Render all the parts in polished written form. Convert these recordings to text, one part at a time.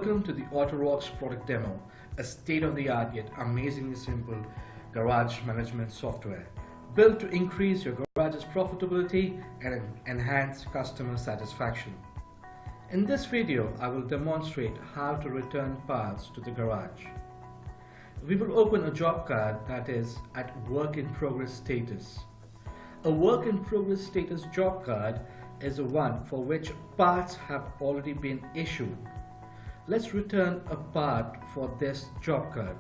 Welcome to the Autorox product demo, a state-of-the-art yet amazingly simple garage management software built to increase your garage's profitability and enhance customer satisfaction. In this video, I will demonstrate how to return parts to the garage. We will open a job card that is at work in progress status. A work in progress status job card is the one for which parts have already been issued. Let's return a part for this job card.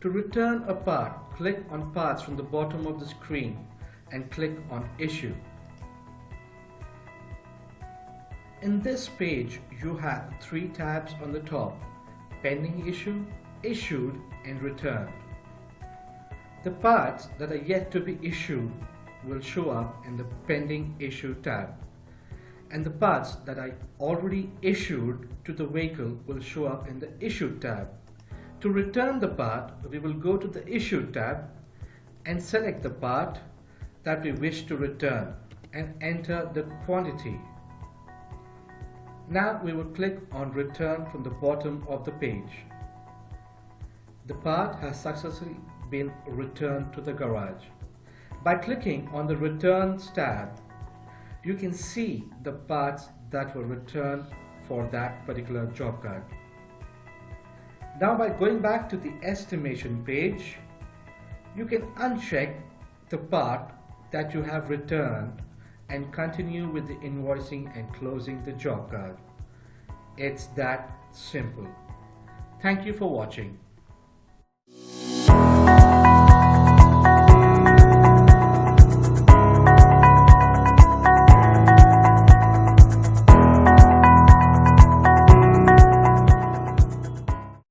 To return a part, click on Parts from the bottom of the screen and click on Issue. In this page, you have three tabs on the top: Pending Issue, Issued, and Returned. The parts that are yet to be issued will show up in the Pending Issue tab, and the parts that are already issued to the vehicle will show up in the Issued tab. To return the part, we will go to the Issued tab and select the part that we wish to return and enter the quantity. Now we will click on Return from the bottom of the page. The part has successfully been returned to the garage. By clicking on the Returns tab, you can see the parts that were returned for that particular job card. Now by going back to the estimation page, you can uncheck the part that you have returned and continue with the invoicing and closing the job card. It's that simple. Thank you for watching.